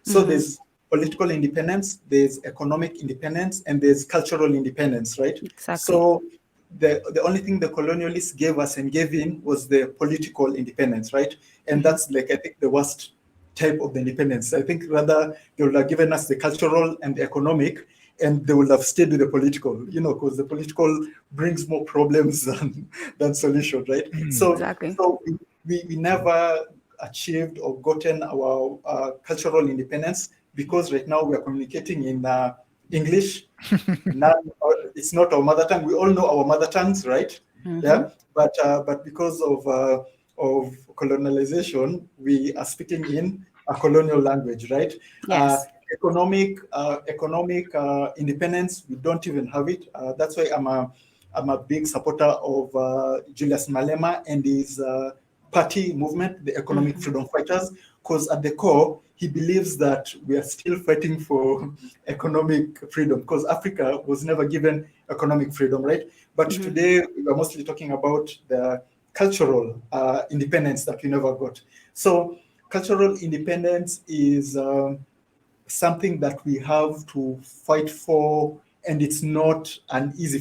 So there's political independence, there's economic independence, and there's cultural independence, right? Exactly. So the only thing the colonialists gave us and gave in was the political independence, right? And that's like, I think, the worst type of the independence. I think rather they would have given us the cultural and the economic, and they would have stayed with the political, because the political brings more problems than solution, right? Exactly. So we never achieved or gotten our cultural independence, because right now we are communicating in English. It's not our mother tongue. We all know our mother tongues, right? Yeah, but because of colonialization, we are speaking in a colonial language, right? Yes. Economic independence, we don't even have it. That's why I'm a big supporter of Julius Malema and his party movement, the Economic Freedom Fighters, because at the core, he believes that we are still fighting for economic freedom, because Africa was never given economic freedom, right? But today, we are mostly talking about the cultural independence that we never got. So cultural independence is something that we have to fight for, and it's not an easy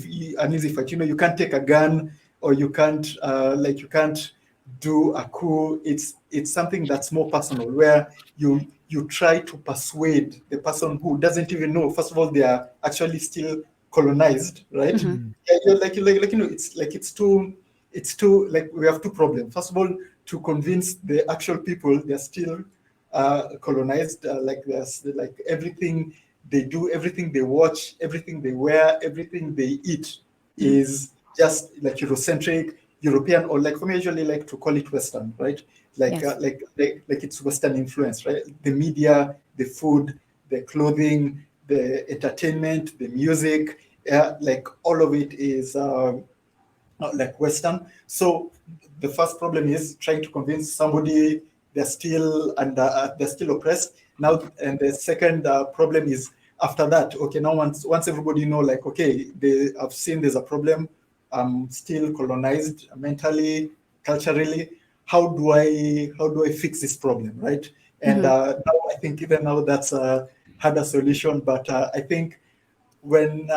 fight. You can't take a gun, or you can't do a coup. It's something that's more personal, where you try to persuade the person who doesn't even know. First of all, they are actually still colonized, right? Yeah, it's too, like, we have two problems. First of all, to convince the actual people they're still colonized, like there's like everything they do, everything they watch, everything they wear, everything they eat is just like Eurocentric, European, or, like, for me, I usually like to call it Western, right? Like, Yes. like it's Western influence, right? The media, the food, the clothing, the entertainment, the music, like all of it is like Western. So the first problem is trying to convince somebody they're still they're still oppressed now. And the second problem is, after that, okay, now once everybody know, like, okay, they have seen there's a problem, I'm still colonized mentally, culturally. How do I fix this problem, right? And now I think even now that's had a solution, but I think when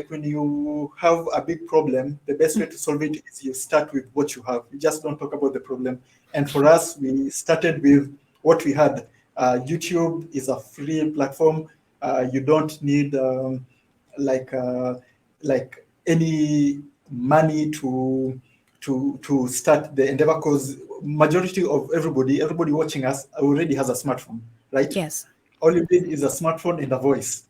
when you have a big problem, the best way to solve it is you start with what you have. You just don't talk about the problem. And for us, we started with what we had. YouTube is a free platform. You don't need like uh, like any money to start the endeavor, because majority of everybody watching us already has a smartphone, right? Yes. All you need is a smartphone and a voice.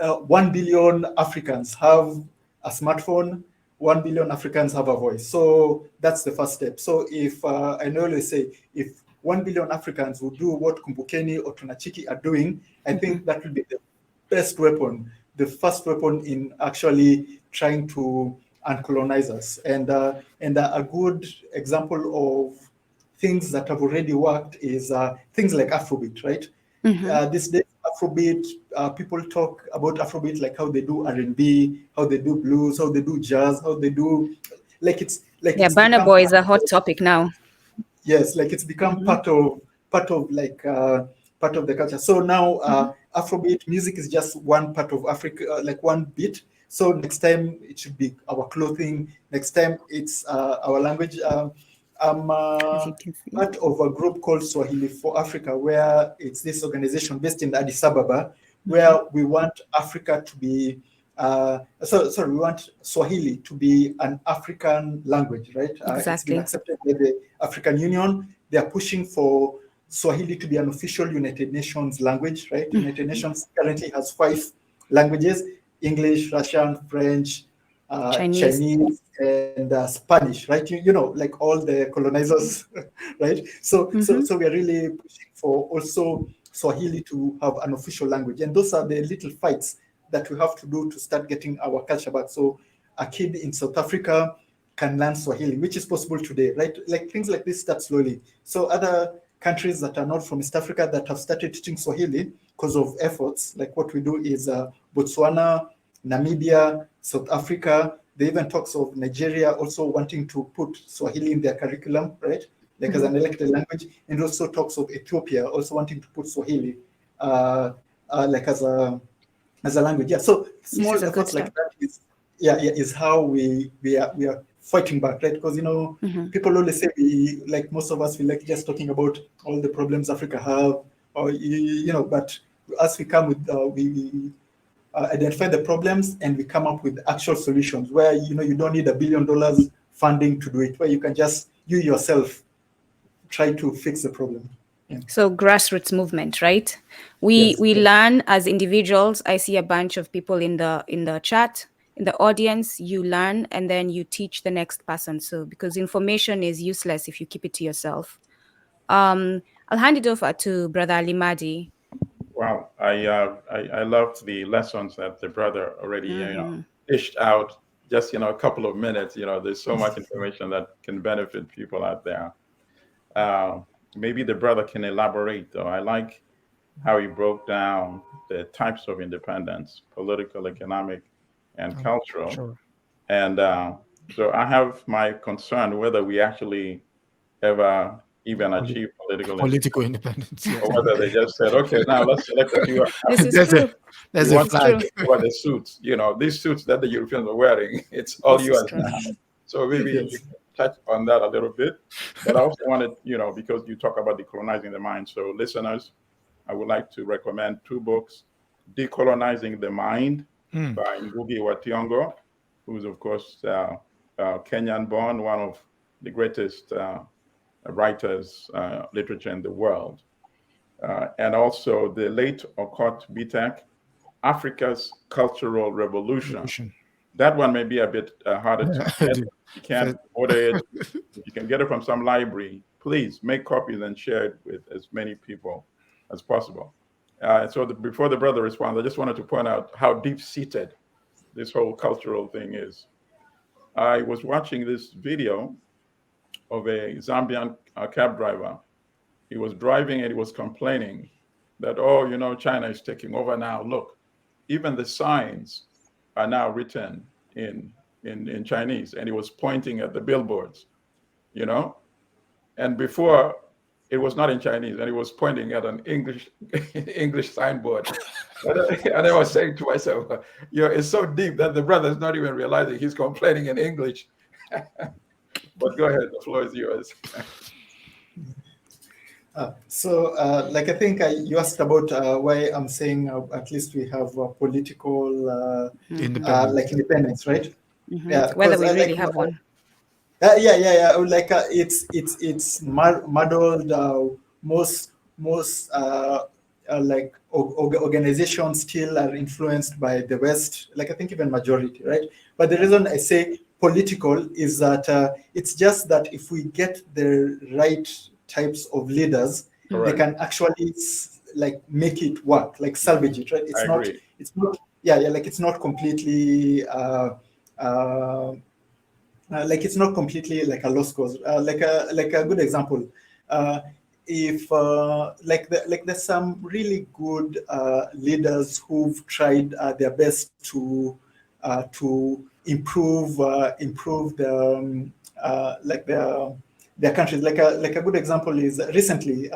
1 billion Africans have a smartphone, 1 billion Africans have a voice. So that's the first step. So if I always say, if 1 billion Africans will do what Kumbukeni or Tunachiki are doing, I think that will be the best weapon, the first weapon in actually trying to uncolonize us. And a good example of things that have already worked is things like Afrobeat, right? These days, Afrobeat, people talk about Afrobeat like how they do R&B, how they do blues, how they do jazz, how they do, like Yeah, it's Burna become Boy is a hot topic now. yes, like it's become part of part of the culture. So now Afrobeat music is just one part of Africa, like one bit. So next time it should be our clothing. Next time it's our language. I'm As you can see. part of a group called Swahili for Africa, where it's this organization based in Addis Ababa, where we want Africa to be. We want Swahili to be an African language, right? It's been Exactly. accepted by the African Union. They are pushing for Swahili to be an official United Nations language, right? United Nations currently has 5 languages: English, Russian, French, Chinese. Chinese, and Spanish, right? Like all the colonizers, right? So we are really pushing for also Swahili to have an official language, and those are the little fights that we have to do to start getting our culture back. So a kid in South Africa can learn Swahili, which is possible today, right? Like things like this start slowly. So other countries that are not from East Africa that have started teaching Swahili because of efforts, like what we do is Botswana, Namibia, South Africa. They even talks of Nigeria also wanting to put Swahili in their curriculum, right? like as an elected language, and also talks of Ethiopia also wanting to put Swahili like as a language. Yeah, so small efforts like that is how we are fighting back, right? Because people always say like most of us we like just talking about all the problems Africa have, or but as we come with we identify the problems and we come up with actual solutions where you don't need $1 billion funding to do it, where you can just you yourself try to fix the problem. Yeah. So grassroots movement, right? We learn as individuals. I see a bunch of people in the chat, in the audience. You learn and then you teach the next person. So because information is useless if you keep it to yourself. I'll hand it over to Brother Alimadi. Wow, I loved the lessons that the brother already dished out. Just a couple of minutes. There's so much information that can benefit people out there. Maybe the brother can elaborate, though. I like how he broke down the types of independence: political, economic, and cultural. Sure. And so I have my concern whether we actually ever even achieve political independence. Yes. Or whether they just said, okay, now let's select a few. There's a flag. Or the suits, these suits that the Europeans are wearing, it's all US now. So maybe you can touch on that a little bit. But I also wanted, because you talk about decolonizing the mind. So listeners, I would like to recommend 2 books: Decolonizing the Mind by Ngugi wa Thiong'o, who's of course Kenyan born, one of the greatest writers, literature in the world. And also the late Okot Bitek, Africa's Cultural Revolution. That one may be a bit harder to get. You can't order it. If you can get it from some library, please make copies and share it with as many people as possible. So before the brother responds, I just wanted to point out how deep-seated this whole cultural thing is. I was watching this video of a Zambian cab driver. He was driving and he was complaining that, China is taking over now. Look, even the signs are now written in Chinese, and he was pointing at the billboards, and before it was not in Chinese, and he was pointing at an English signboard. And I was saying to myself, it's so deep that the brother is not even realizing he's complaining in English. But go ahead, the floor is yours. I think you asked about why I'm saying at least we have political independence, right? Mm-hmm. Yeah, whether we really have one. Like it's muddled. Most like organizations still are influenced by the West. Like I think even majority, right? But the reason I say political is that it's just that if we get the right types of leaders, they can actually like make it work, like salvage it, right? It's not completely like it's not completely like a lost cause. Like a good example, if there's some really good leaders who've tried their best to improve their countries. Like a good example is recently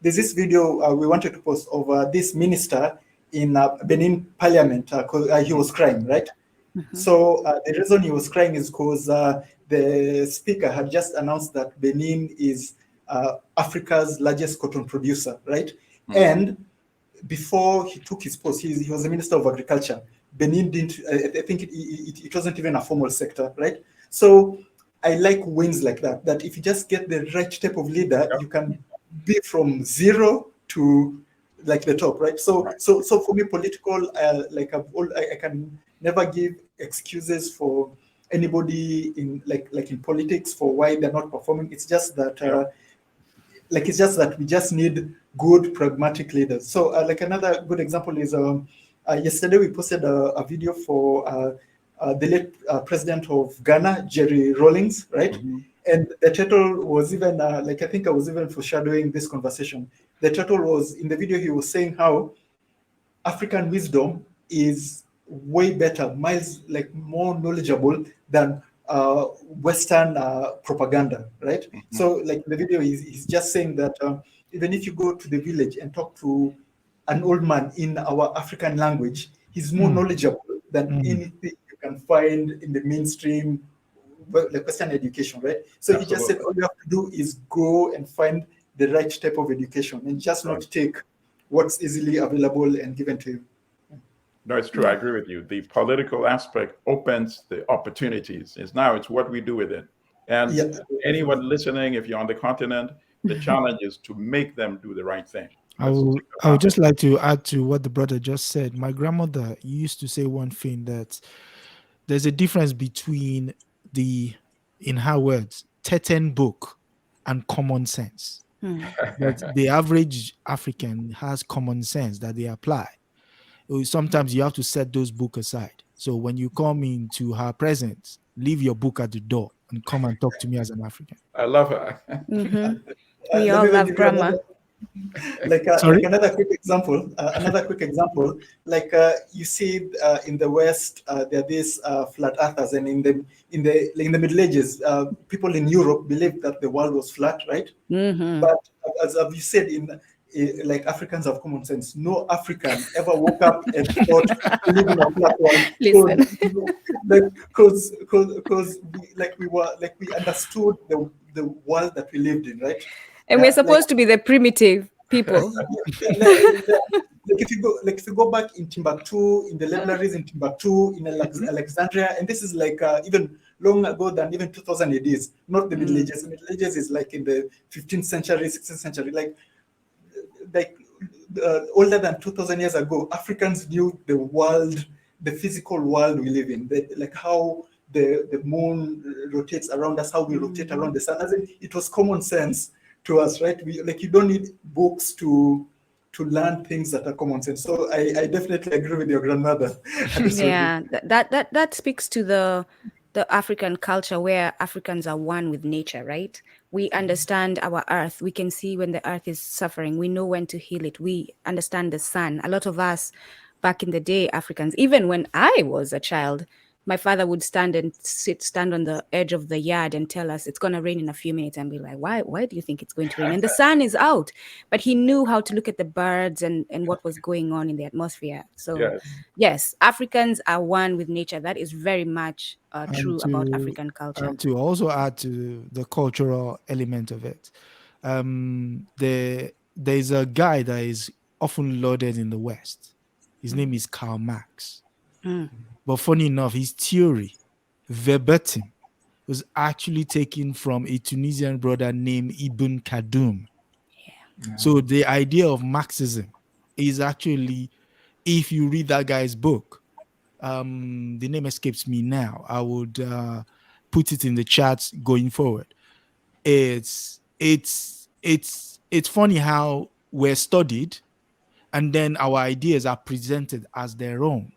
there's this video we wanted to post of this minister in Benin Parliament because he was crying, right? Mm-hmm. So the reason he was crying is because the speaker had just announced that Benin is Africa's largest cotton producer, right? Mm-hmm. And before he took his post, he was the Minister of Agriculture. Benin didn't, I think it wasn't even a formal sector, right? So I like wins like that, that if you just get the right type of leader, you can be from zero to like the top, right? So for me, political, I can never give excuses for anybody in in politics for why they're not performing. It's just that we just need good pragmatic leaders. So like another good example is yesterday we posted a video for the late president of Ghana, Jerry Rawlings, right? Mm-hmm. And the title was even I think I was even foreshadowing this conversation. The title was, in the video he was saying how African wisdom is way better, miles more knowledgeable than Western propaganda, right? So like the video, he's just saying that even if you go to the village and talk to an old man in our African language, he's more knowledgeable than anything you can find in the mainstream, like Western education, right? So he just said all you have to do is go and find the right type of education and just not take what's easily available and given to you. No, it's true. I agree with you. The political aspect opens the opportunities. It's what we do with it. And anyone listening, if you're on the continent, the challenge is to make them do the right thing. I would just like to add to what the brother just said. My grandmother used to say one thing, that there's a difference between in her words, Teten book and common sense. But the average African has common sense that they apply. Sometimes you have to set those books aside. So when you come into her presence, leave your book at the door and come and talk to me as an African. I love her. We all love grandma. Like another quick example, like you see in the West, there are these flat earthers, and in the Middle Ages, people in Europe believed that the world was flat, right? But as you said, like Africans have common sense. No African ever woke up and thought to live in a flat world. Because we understood the world that we lived in, right? And we're supposed to be the primitive people. If you go back in Timbuktu, in the libraries in Timbuktu, in Alexandria, and this is like even long ago than even 2000 ADs, not the Middle Ages. The Middle Ages is like in the 15th century, 16th century, like older than 2000 years ago. Africans knew the world, the physical world we live in, like how the moon rotates around us, how we rotate around the sun. As in, it was common sense to us, right? You don't need books to learn things that are common sense. So I definitely agree with your grandmother. Yeah, that speaks to the African culture, where Africans are one with nature, right? We understand our earth. We can see when the earth is suffering. We know when to heal it. We understand the sun. A lot of us back in the day, Africans, even when I was a child, my father would stand on the edge of the yard and tell us it's going to rain in a few minutes, and be like, why do you think it's going to rain? And the sun is out. But he knew how to look at the birds and what was going on in the atmosphere. So yes, Africans are one with nature. That is very much true about African culture. And to also add to the cultural element of it, there's a guy that is often lauded in the West. His name is Karl Marx. But funny enough, his theory, verbatim, was actually taken from a Tunisian brother named Ibn Khaldun. So the idea of Marxism is actually, if you read that guy's book, the name escapes me now. I would put it in the chat going forward. It's funny how we're studied, and then our ideas are presented as their own.